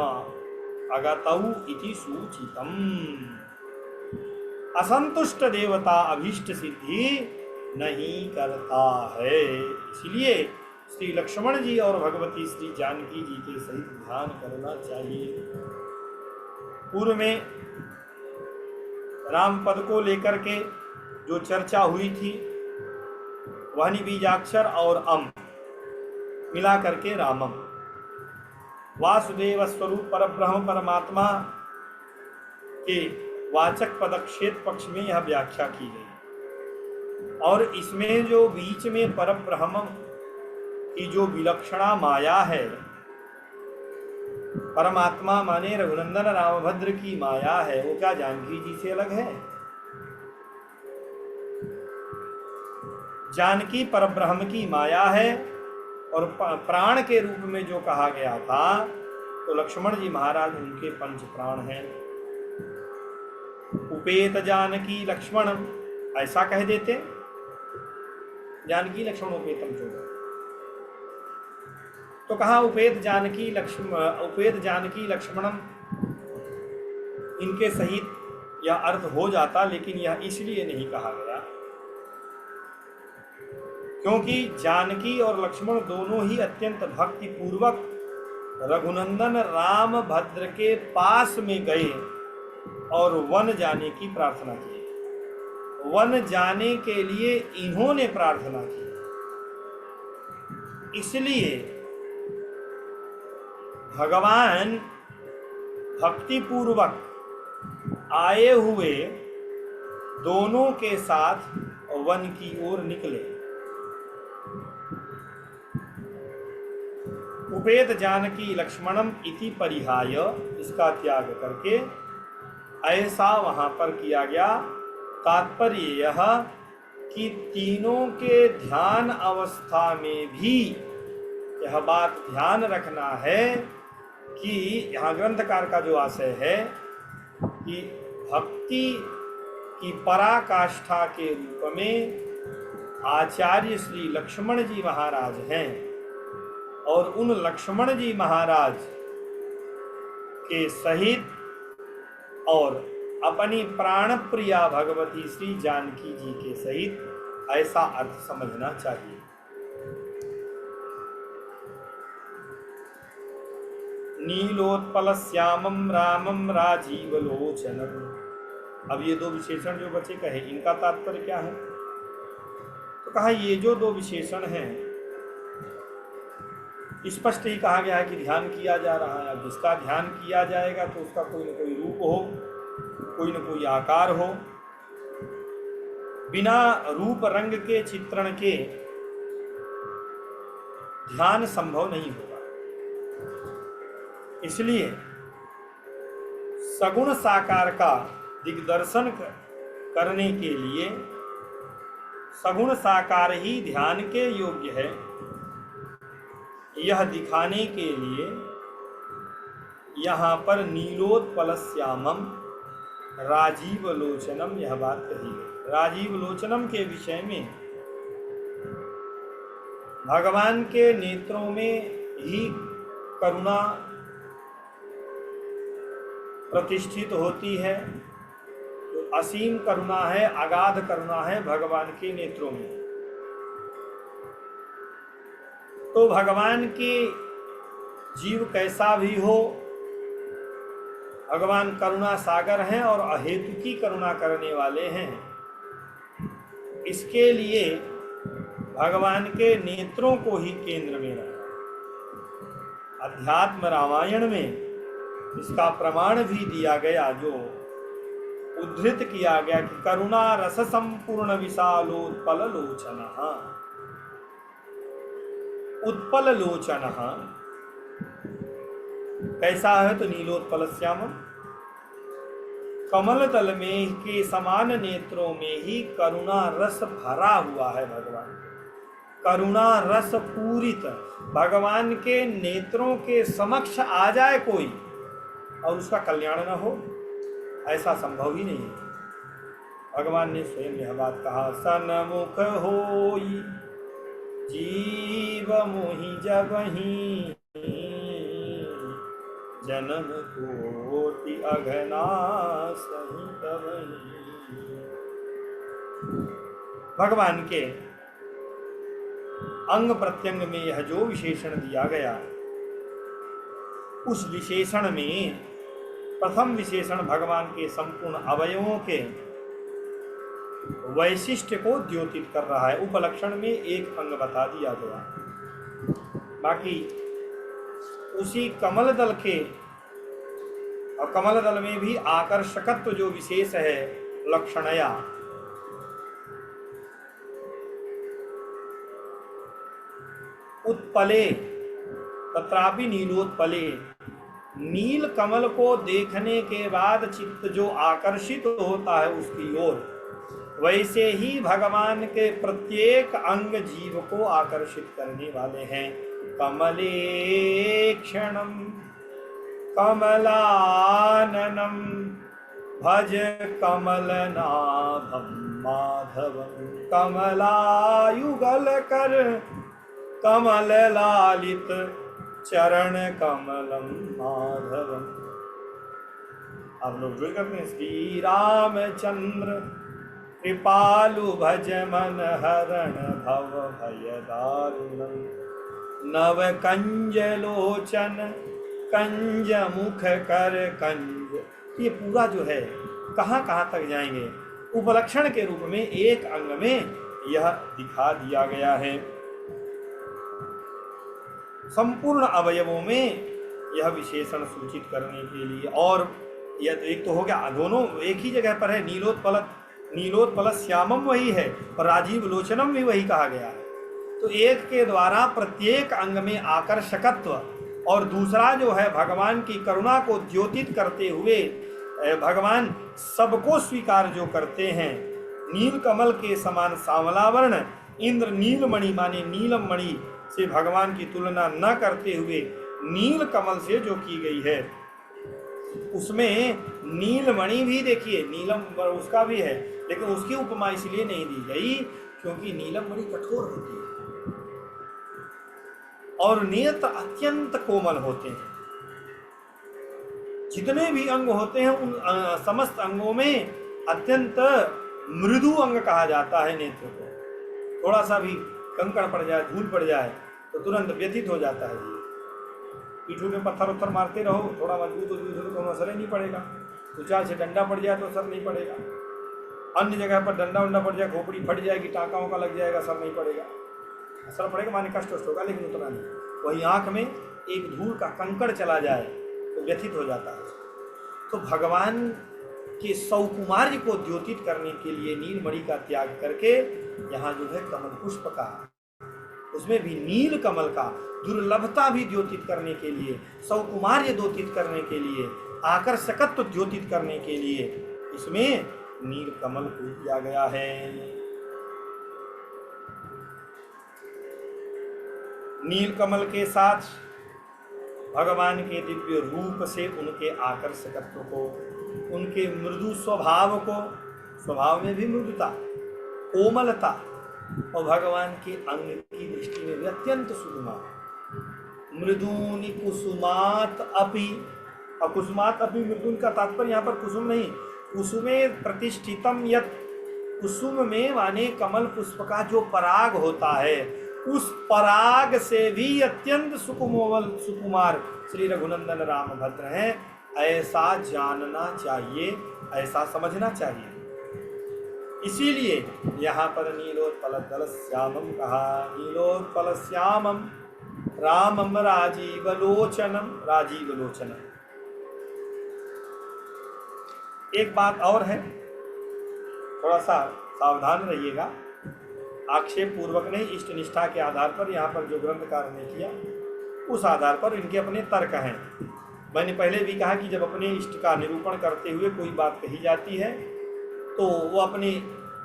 अगतौ इति सूचितम। असंतुष्ट देवता अभीष्ट सिद्धि नहीं करता है, इसलिए श्री लक्ष्मण जी और भगवती श्री जानकी जी के सहित ध्यान करना चाहिए। पूर्व में राम पद को लेकर के जो चर्चा हुई थी वह बीजाक्षर और अम मिला करके रामम, वासुदेव स्वरूप परब्रह्म परमात्मा के वाचक पदक्षेप पक्ष में यह व्याख्या की गई। और इसमें जो बीच में परब्रह्म की जो विलक्षणा माया है, परमात्मा माने रघुनंदन रामभद्र की माया है, वो क्या जानकी जी से अलग है? जानकी परब्रह्म की माया है और प्राण के रूप में जो कहा गया था तो लक्ष्मण जी महाराज उनके पंच प्राण हैं। उपेत जानकी लक्ष्मण ऐसा कह देते, जानकी लक्ष्मण उपेतम जो तो कहा उपेत जानकी लक्ष्मणम इनके सहित यह अर्थ हो जाता, लेकिन यह इसलिए नहीं कहा गया क्योंकि जानकी और लक्ष्मण दोनों ही अत्यंत भक्ति पूर्वक रघुनंदन राम भद्र के पास में गए और वन जाने की प्रार्थना की। वन जाने के लिए इन्होंने प्रार्थना की, इसलिए भगवान भक्ति पूर्वक आए हुए दोनों के साथ वन की ओर निकले। उपेत जानकी लक्ष्मणम इति परिहाय, इसका त्याग करके ऐसा वहां पर किया गया। तात्पर्य यह कि तीनों के ध्यान अवस्था में भी यह बात ध्यान रखना है कि यहाँ ग्रंथकार का जो आशय है कि भक्ति की पराकाष्ठा के रूप में आचार्य श्री लक्ष्मण जी महाराज हैं और उन लक्ष्मण जी महाराज के सहित और अपनी प्राण प्रिया भगवती श्री जानकी जी के सहित ऐसा अर्थ समझना चाहिए। नीलोत्पल श्यामम रामम राजीवलोचनम। अब ये दो विशेषण जो बचे कहे, इनका तात्पर्य क्या है? तो कहा ये जो दो विशेषण हैं, स्पष्ट ही कहा गया है कि ध्यान किया जा रहा है। अब जिसका ध्यान किया जाएगा तो उसका कोई न कोई रूप हो, कोई न कोई आकार हो। बिना रूप रंग के चित्रण के ध्यान संभव नहीं होगा। इसलिए सगुण साकार का दिग्दर्शन करने के लिए सगुण साकार ही ध्यान के योग्य है, यह दिखाने के लिए यहाँ पर नीलोत्पल श्यामम राजीव लोचनम यह बात कही है। राजीव लोचनम के विषय में भगवान के नेत्रों में ही करुणा प्रतिष्ठित होती है। तो असीम करुणा है, अगाध करुणा है भगवान के नेत्रों में। तो भगवान के जीव कैसा भी हो, भगवान करुणा सागर हैं और अहेतु की करुणा करने वाले हैं। इसके लिए भगवान के नेत्रों को ही केंद्र में रखा। अध्यात्म रामायण में इसका प्रमाण भी दिया गया, जो उद्धृत किया गया कि करुणा रस संपूर्ण विशालोत्पल लोचन, उत्पल लोचन कैसा है तो नीलोत्पल श्याम, कमल तल में के समान नेत्रों में ही करुणा रस भरा हुआ है। भगवान करुणा रस पूरित, भगवान के नेत्रों के समक्ष आ जाए कोई और उसका कल्याण न हो, ऐसा संभव ही नहीं है। भगवान ने स्वयं यह बात कहा, सन्मुख होई जीव मोहि जबहि, जन्म कोटि अघना सही तबहि। भगवान के अंग प्रत्यंग में यह जो विशेषण दिया गया, उस विशेषण में प्रथम विशेषण भगवान के संपूर्ण अवयवों के वैशिष्ट्य को द्योतित कर रहा है। उपलक्षण में एक अंग बता दिया गया, बाकी उसी कमल दल के, और कमल दल में भी आकर्षकत्व जो विशेष है लक्षणया, उत्पले तत्रापि नीलोत्पले, नील कमल को देखने के बाद चित्त जो आकर्षित होता है उसकी ओर, वैसे ही भगवान के प्रत्येक अंग जीव को आकर्षित करने वाले हैं। कमले क्षणम कमलाननम भज कमलनाभम माधवम, कमलायुगल कर कमल लालित चरण कमलम माधवम। आप लोग जो करते हैं, श्री रामचंद्र कृपालु भज मन हरण भव भय दारुणम, नव कंज लोचन कंज मुख कर कंज। ये पूरा जो है कहाँ कहाँ तक जाएंगे, उपलक्षण के रूप में एक अंग में यह दिखा दिया गया है। संपूर्ण अवयवों में यह विशेषण सूचित करने के लिए, और यह एक तो हो गया, दोनों एक ही जगह पर है। नीलोत्पल श्यामम वही है और राजीव लोचनम भी वही कहा गया है। तो एक के द्वारा प्रत्येक अंग में आकर्षकत्व, और दूसरा जो है भगवान की करुणा को द्योतित करते हुए भगवान सबको स्वीकार जो करते हैं। नील कमल के समान सांवला वर्ण, इंद्र नीलमणि माने नीलम मणि से भगवान की तुलना न करते हुए नील कमल से जो की गई है, उसमें नीलमणि भी देखिए, नीलम उसका भी है, लेकिन उसकी उपमा इसलिए नहीं दी गई क्योंकि नीलम मणि कठोर होती है और नेत्र अत्यंत कोमल होते हैं। जितने भी अंग होते हैं उन समस्त अंगों में अत्यंत मृदु अंग कहा जाता है नेत्र को। थोड़ा सा भी कंकड़ पड़ जाए, धूल पड़ जाए तो तुरंत व्यथित हो जाता है। पीठों में पत्थर उत्थर मारते रहो, थोड़ा मजबूत हो तो असर ही नहीं पड़ेगा। दो चार से डंडा पड़ जाए तो असर नहीं पड़ेगा। अन्य जगह पर डंडा उंडा पड़ जाए, खोपड़ी फट जाएगी, टाँका वाँका लग जाएगा, असर नहीं पड़ेगा। असर पड़ेगा माने कष्ट होगा, लेकिन उतना नहीं। वही आँख में एक धूल का कंकड़ चला जाए तो व्यथित हो जाता है। तो भगवान के सौकुमार्य को द्योतित करने के लिए नीलमणि का त्याग करके यहाँ जो है कमल पुष्प का, उसमें भी नील कमल का दुर्लभता भी द्योतित करने के लिए, सौकुमार्य द्योतित करने के लिए, आकर्षकत्व द्योतित करने के लिए इसमें नील कमल को दिया गया है। नील कमल के साथ भगवान के दिव्य रूप से उनके आकर्षकत्व को, उनके मृदु स्वभाव को, स्वभाव में भी मृदुता, कोमलता, और भगवान के अंग की दृष्टि में भी अत्यंत सुकुमार, मृदूनि कुसुमात अपि। और कुसुमात अपि मृदून का तात्पर्य यहाँ पर कुसुम नहीं, कुसुमे प्रतिष्ठितम यत्, कुसुम में माने कमल पुष्प का जो पराग होता है उस पराग से भी अत्यंत सुकुमोवल सुकुमार श्री रघुनंदन राम भद्र हैं, ऐसा जानना चाहिए, ऐसा समझना चाहिए। इसीलिए यहाँ पर नीलोत्पल दल श्यामम कहा, नीलोत्पल श्यामम रामम राजीवलोचनम, राजीवलोचनम। एक बात और है, थोड़ा सा सावधान रहिएगा। आक्षेप पूर्वक नहीं, इष्ट निष्ठा के आधार पर यहाँ पर जो ग्रंथकार ने किया उस आधार पर इनके अपने तर्क हैं। मैंने पहले भी कहा कि जब अपने इष्ट का निरूपण करते हुए कोई बात कही जाती है तो वो अपने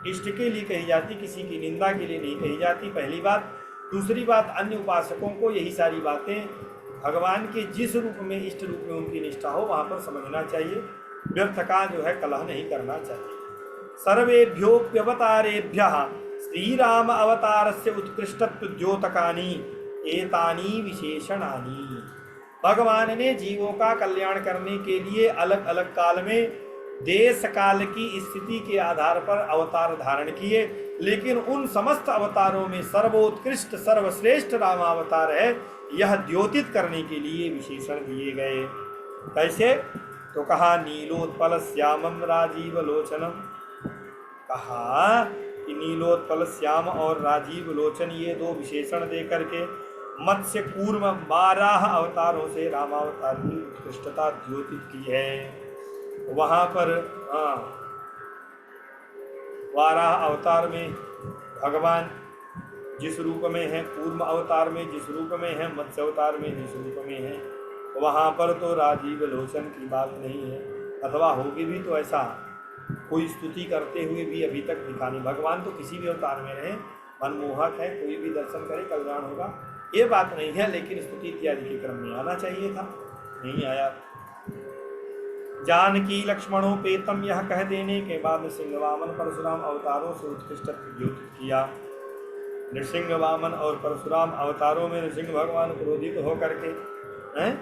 इष्ट के लिए कही जाती, किसी की निंदा के लिए नहीं कही जाती, पहली बात। दूसरी बात, अन्य उपासकों को यही सारी बातें भगवान के जिस रूप में, इष्ट रूप में उनकी निष्ठा हो वहाँ पर समझना चाहिए, व्यर्थ का जो है कलह नहीं करना चाहिए। सर्वेभ्योऽप्यवतारेभ्यः श्रीराम अवतारस्य उत्कृष्टत्व द्योतकानि एतानि विशेषणानि। भगवान ने जीवों का कल्याण करने के लिए अलग अलग काल में देश काल की स्थिति के आधार पर अवतार धारण किए, लेकिन उन समस्त अवतारों में सर्वोत्कृष्ट सर्वश्रेष्ठ रामावतार है, यह द्योतित करने के लिए विशेषण दिए गए। कैसे? तो कहा नीलोत्पल श्यामम राजीव लोचनम, कहा कि नीलोत्पल श्याम और राजीव लोचन ये दो विशेषण दे करके मत्स्य कूर्म 12 अवतारों से रामावतार की उत्कृष्टता द्योतित की है। वहाँ पर 12 अवतार में भगवान जिस रूप में है, कूर्म अवतार में जिस रूप में है, मत्स्य अवतार में जिस रूप में है, वहाँ पर तो राजीव लोचन की बात नहीं है, अथवा होगी भी तो ऐसा कोई स्तुति करते हुए भी अभी तक दिखा नहीं। भगवान तो किसी भी अवतार में रहे, मनमोहक है, कोई भी दर्शन करे कल्याण होगा, ये बात नहीं है, लेकिन स्तुति इत्यादि के क्रम में आना चाहिए था, नहीं आया। जानकी लक्ष्मणोपेतम यह कह देने के बाद नृसिंह वामन परशुराम अवतारों से उत्कृष्ट द्योतित किया। नृसिंह वामन और परशुराम अवतारों में नृसिंह भगवान क्रोधित होकर के हैं,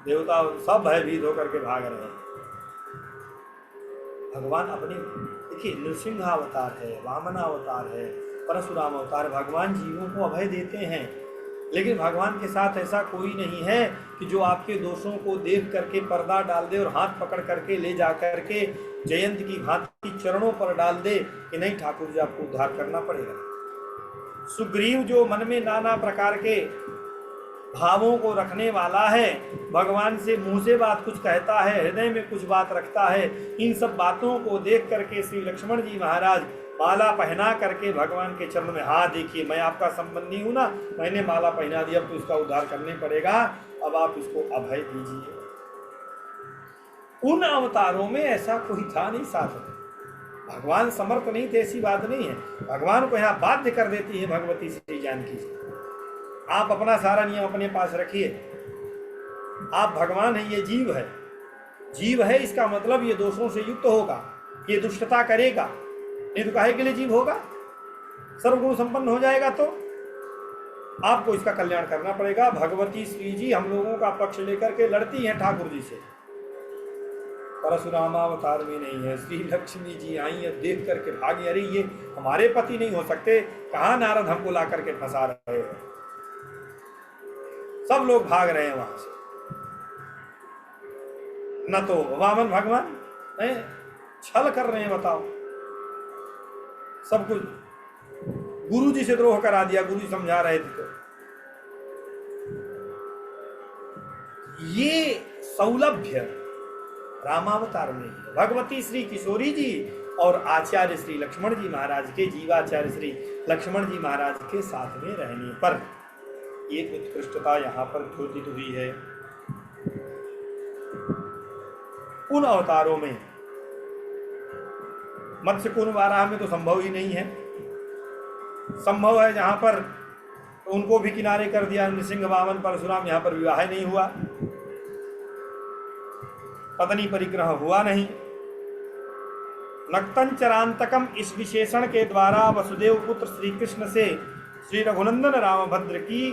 देवता सब भयभीत होकर के भाग रहे हैं। भगवान अपने, देखिए नृसिंह अवतार है, वामन अवतार है, परशुराम अवतार, भगवान जीवों को अभय देते हैं, लेकिन भगवान के साथ ऐसा कोई नहीं है कि जो आपके दोषों को देख करके पर्दा डाल दे और हाथ पकड़ करके ले जा करके जयंत की भांति चरणों पर डाल दे कि नहीं ठाकुर जी आपको उद्धार करना पड़ेगा। सुग्रीव जो मन में नाना प्रकार के भावों को रखने वाला है, भगवान से मुंह से बात कुछ कहता है, हृदय में कुछ बात रखता है, इन सब बातों को देख करके श्री लक्ष्मण जी महाराज माला पहना करके भगवान के चरण में, हाँ देखिए मैं आपका संबंधी हूँ ना, मैंने माला पहना दिया, अब तो इसका उद्धार करने पड़ेगा, अब आप इसको अभय दीजिए। उन अवतारों में ऐसा कोई था नहीं साथ में, भगवान समर्थ नहीं थे ऐसी बात नहीं है। भगवान को यहाँ बाध्य कर देती है भगवती श्री जानकी जी, आप अपना सारा नियम अपने पास रखिए, आप भगवान है, ये जीव है, जीव है इसका मतलब ये दोषों से युक्त होगा, ये दुष्टता करेगा, नहीं तो काहे के लिए जीव होगा, सर्वगुण संपन्न हो जाएगा तो आपको इसका कल्याण करना पड़ेगा। भगवती श्री जी हम लोगों का पक्ष लेकर के लड़ती हैं ठाकुर जी से, परशुराम अवतार में नहीं है। श्री लक्ष्मी जी आई है, देख करके भागी, अरे ये हमारे पति नहीं हो सकते, कहाँ नारद हमको ला करके फंसा रहे हैं, सब लोग भाग रहे हैं वहां से। न तो वामन भगवान छल कर रहे हैं, बताओ, सब कुछ गुरु जी से द्रोह करा दिया, गुरु जी समझा रहे थे तो ये सौलभ्य रामावतार में है। भगवती श्री किशोरी जी और आचार्य श्री लक्ष्मण जी महाराज के, जीवाचार्य श्री लक्ष्मण जी महाराज के साथ में रहने पर एक उत्कृष्टता यहाँ पर द्योतित हुई है। उन अवतारों में मत्स्य कूर्म वाराह में तो संभव ही नहीं है, संभव है जहां पर तो उनको भी किनारे कर दिया, नृसिंह वामन परशुराम, यहाँ पर विवाह नहीं हुआ, पत्नी परिग्रह हुआ नहीं। नक्तंचरांतकम इस विशेषण के द्वारा वसुदेव पुत्र श्री कृष्ण से श्री रघुनंदन रामभद्र की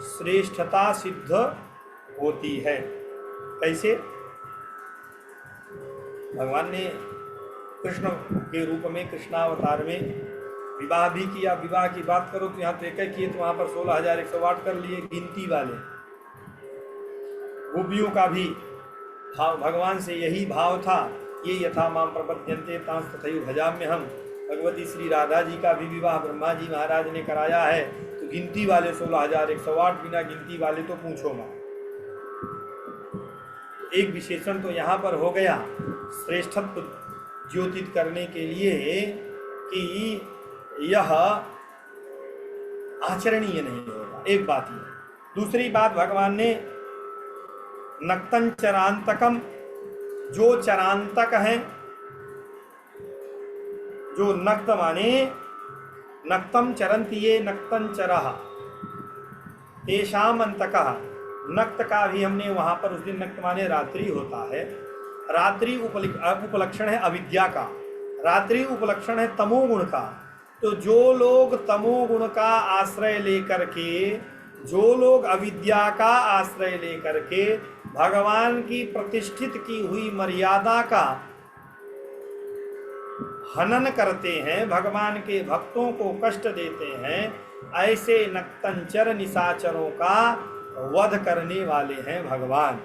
श्रेष्ठता सिद्ध होती है। कैसे? भगवान ने कृष्ण के रूप में, कृष्णावतार में विवाह भी किया। विवाह की बात करो तो यहाँ तो एक किए तो वहाँ पर 16,108 कर लिए गिनती वाले। गोपियों का भी भाव भगवान से यही भाव था, ये यथा माम प्रपद्यन्ते तांस तथैव भजाम्यहम्। भगवती श्री राधा जी का भी विवाह ब्रह्मा जी महाराज ने कराया है, तो गिनती वाले 16,108, बिना गिनती वाले तो पूछो मत। एक विशेषण तो यहाँ पर हो गया श्रेष्ठत्व द्योतित करने के लिए कि यह आचरणीय नहीं होगा, एक बात ये। दूसरी बात, भगवान ने नक्तं चरांतकम, जो चरांतक हैं, जो नक्त माने नक्तम चरंती ये नक्तं चरः तेषाम अंतकः। नक्त का भी हमने वहां पर उस दिन नक्त माने रात्रि होता है। रात्रि उपलक्षण है अविद्या का, रात्रि उपलक्षण है तमोगुण का। तो जो लोग तमोगुण का आश्रय लेकर के, जो लोग अविद्या का आश्रय लेकर के भगवान की प्रतिष्ठित की हुई मर्यादा का हनन करते हैं, भगवान के भक्तों को कष्ट देते हैं, ऐसे नक्तंचर निशाचरों का वध करने वाले हैं भगवान।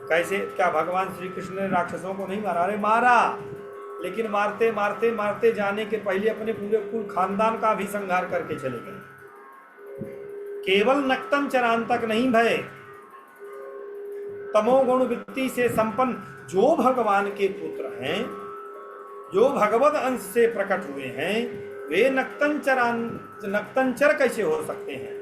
कैसे? क्या भगवान श्री कृष्ण ने राक्षसों को नहीं मारा? अरे मारा, लेकिन मारते मारते मारते जाने के पहले अपने पूरे कुल खानदान का भी संहार करके चले गए। केवल नक्तम चरांतक नहीं भय, तमोगुण वृत्ति से संपन्न जो भगवान के पुत्र हैं, जो भगवत अंश से प्रकट हुए हैं, वे नक्तंचर कैसे हो सकते हैं?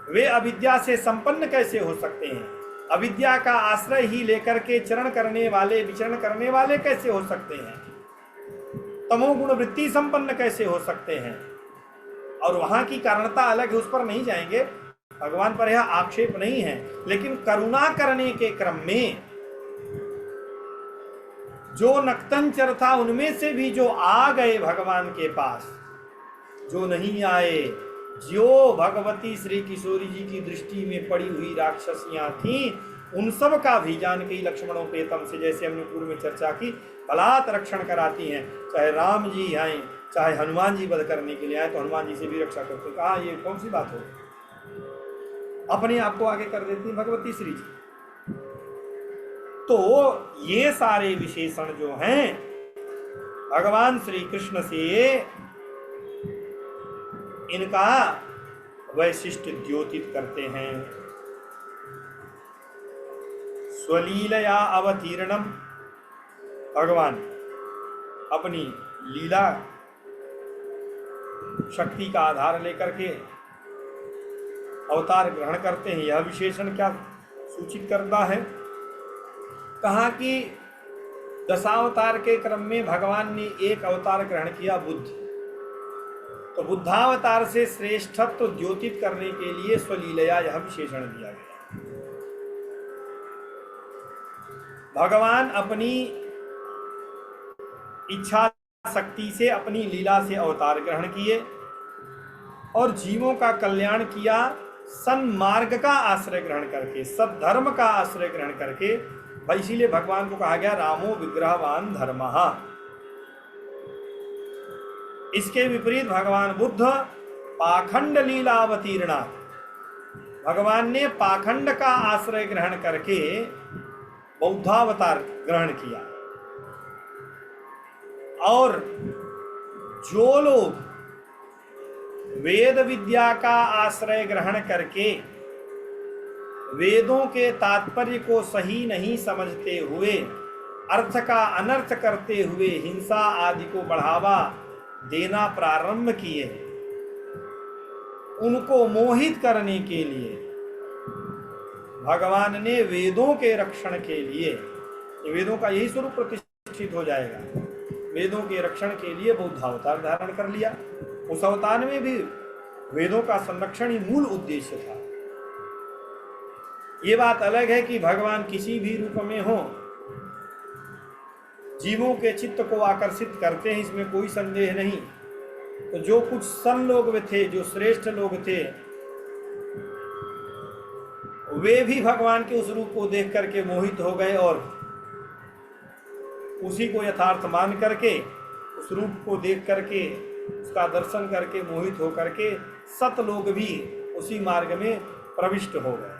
वे अविद्या से संपन्न कैसे हो सकते हैं? अविद्या का आश्रय ही लेकर के चरण करने वाले, विचरण करने वाले कैसे हो सकते हैं? तमोगुण वृत्ति संपन्न कैसे हो सकते हैं? और वहां की कारणता अलग है, उस पर नहीं जाएंगे, भगवान पर यह आक्षेप नहीं है। लेकिन करुणा करने के क्रम में जो नक्तंचर था, उनमें से भी जो आ गए भगवान के पास, जो नहीं आए, जो भगवती श्री किशोरी जी की दृष्टि में पड़ी हुई राक्षसियां थीं, उन सब का भी जानकी लक्ष्मणों प्रेतम से, जैसे हमने पूर्व में चर्चा की, बलात् रक्षण कराती हैं। चाहे राम जी आए, चाहे हनुमान जी वध करने के लिए आए, तो हनुमान जी से भी रक्षा करते। कहा ये कौन सी बात हो, अपने आप को आगे कर देती भगवती श्री जी। तो ये सारे विशेषण जो हैं भगवान श्री कृष्ण से, इनका वैशिष्ट द्योतित करते हैं। स्वलीलया अवतीर्णम, भगवान अपनी लीला शक्ति का आधार लेकर के अवतार ग्रहण करते हैं। यह विशेषण क्या सूचित करता है? कहा कि दशावतार के क्रम में भगवान ने एक अवतार ग्रहण किया, बुद्ध। तो बुद्धावतार से श्रेष्ठत्व द्योतित करने के लिए स्वलीलया यह विशेषण दिया गया। भगवान अपनी इच्छा शक्ति से, अपनी लीला से अवतार ग्रहण किए और जीवों का कल्याण किया, सन्मार्ग का आश्रय ग्रहण करके, सद्धर्म का आश्रय ग्रहण करके। इसीलिए भगवान को कहा गया रामो विग्रहवान धर्मः। इसके विपरीत भगवान बुद्ध पाखंड लीलावतीर्णा, भगवान ने पाखंड का आश्रय ग्रहण करके बौद्धावतार ग्रहण किया। और जो लोग वेद विद्या का आश्रय ग्रहण करके वेदों के तात्पर्य को सही नहीं समझते हुए, अर्थ का अनर्थ करते हुए हिंसा आदि को बढ़ावा देना प्रारंभ किए, उनको मोहित करने के लिए भगवान ने वेदों के रक्षण के लिए, वेदों का यही स्वरूप प्रतिष्ठित हो जाएगा, वेदों के रक्षण के लिए बौद्धावतार धारण कर लिया। उस अवतार में भी वेदों का संरक्षण ही मूल उद्देश्य था। ये बात अलग है कि भगवान किसी भी रूप में हो, जीवों के चित्त को आकर्षित करते हैं, इसमें कोई संदेह नहीं। तो जो कुछ सन लोग थे, जो श्रेष्ठ लोग थे, वे भी भगवान के उस रूप को देख करके मोहित हो गए और उसी को यथार्थ मान करके उस रूप को देख करके, उसका दर्शन करके मोहित होकर के सत लोग भी उसी मार्ग में प्रविष्ट हो गए।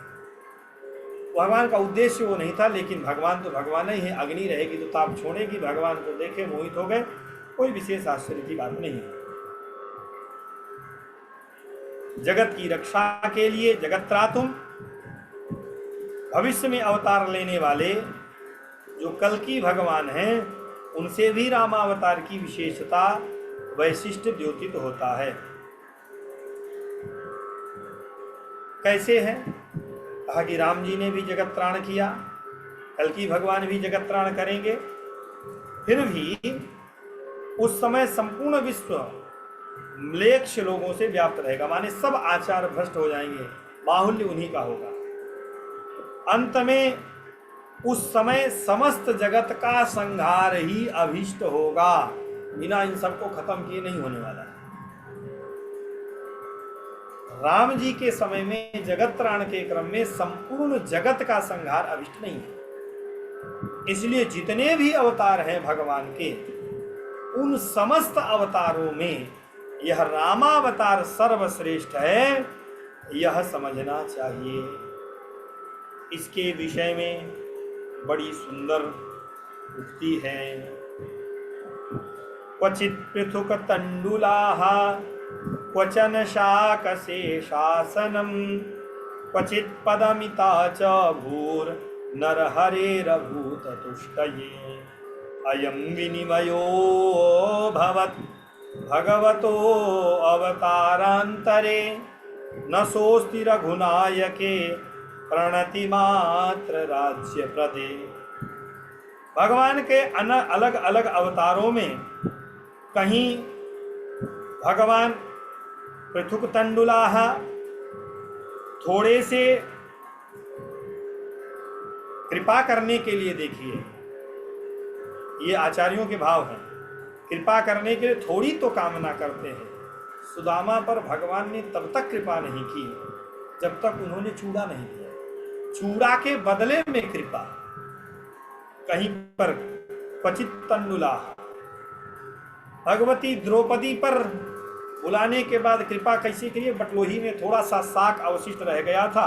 भगवान का उद्देश्य वो नहीं था, लेकिन भगवान तो भगवान ही है, अग्नि रहेगी तो ताप छोड़ेगी। भगवान को देखे मोहित हो गए, कोई विशेष आश्चर्य की बात नहीं है। जगत की रक्षा के लिए जगत्त्रातुम, भविष्य में अवतार लेने वाले जो कल्कि भगवान हैं, उनसे भी रामावतार की विशेषता वैशिष्ट द्योतित होता है। कैसे है? कहा कि राम जी ने भी जगत त्राण किया, कल्कि भगवान भी जगत त्राण करेंगे। फिर भी उस समय संपूर्ण विश्व म्लेच्छ लोगों से व्याप्त रहेगा, माने सब आचार भ्रष्ट हो जाएंगे, बाहुल्य उन्हीं का होगा। अंत में उस समय समस्त जगत का संहार ही अभीष्ट होगा, बिना इन सबको खत्म किए नहीं होने वाला है। राम जी के समय में जगत त्राण के क्रम में संपूर्ण जगत का संहार अभिष्ट नहीं है। इसलिए जितने भी अवतार हैं भगवान के, उन समस्त अवतारों में यह रामावतार सर्वश्रेष्ठ है, यह समझना चाहिए। इसके विषय में बड़ी सुंदर उक्ति है। क्वचित् पृथुक तंडुलाः क्वचन शाकशेषासनम् क्वचित् पदमिता च भूर् नरहरेरभूत तुष्टये अयं विनिमयो भवत् भगवतो अवतारान्तरे न सोऽस्ति रघुनायके प्रणति मात्र राज्य प्रदे। भगवान के अलग अलग अवतारों में कहीं भगवान पृथुक तंडुलाः, थोड़े से कृपा करने के लिए, देखिए ये आचार्यों के भाव हैं, कृपा करने के लिए थोड़ी तो कामना करते हैं। सुदामा पर भगवान ने तब तक कृपा नहीं की जब तक उन्होंने चूड़ा नहीं दिया। चूड़ा के बदले में कृपा। कहीं पर क्वचित तंडुलाः, भगवती द्रौपदी पर बुलाने के बाद कृपा कैसे करिए, बटलोही में थोड़ा सा साग अवशिष्ट रह गया था,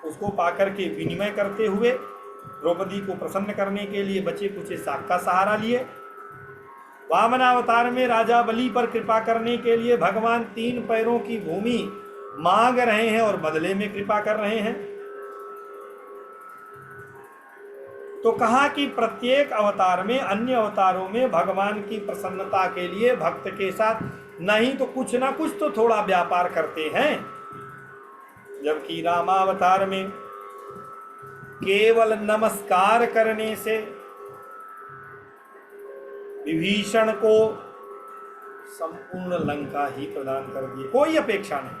उसको पाकर के विनिमय करते हुए द्रौपदी को प्रसन्न करने के लिए बचे कुछ साग का सहारा लिए। वामनावतार में राजा बलि पर कृपा करने के लिए भगवान 3 पैरों की भूमि मांग रहे हैं और बदले में कृपा कर रहे हैं। तो कहा कि प्रत्येक अवतार में, अन्य अवतारों में भगवान की प्रसन्नता के लिए भक्त के साथ नहीं तो कुछ ना कुछ तो थोड़ा व्यापार करते हैं। जबकि रामावतार में केवल नमस्कार करने से विभीषण को संपूर्ण लंका ही प्रदान कर दी, कोई अपेक्षा नहीं,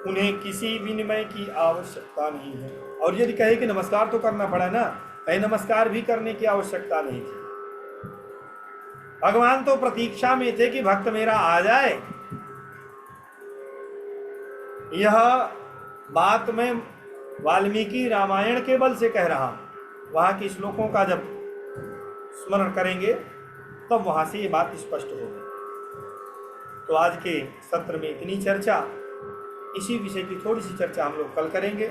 उन्हें किसी विनिमय की आवश्यकता नहीं है। और यदि कहे कि नमस्कार तो करना पड़ा ना, कहीं नमस्कार भी करने की आवश्यकता नहीं थी। भगवान तो प्रतीक्षा में थे कि भक्त मेरा आ जाए। यह बात मैं वाल्मीकि रामायण के बल से कह रहा हूं। वहां के श्लोकों का जब स्मरण करेंगे तब वहां से ये बात स्पष्ट होगी। तो आज के सत्र में इतनी चर्चा, इसी विषय की थोड़ी सी चर्चा हम लोग कल करेंगे।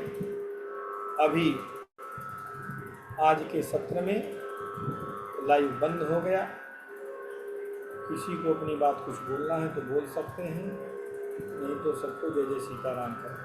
अभी आज के सत्र में लाइव बंद हो गया। किसी को अपनी बात कुछ बोलना है तो बोल सकते हैं, नहीं तो सबको जय जय सीताराम करें।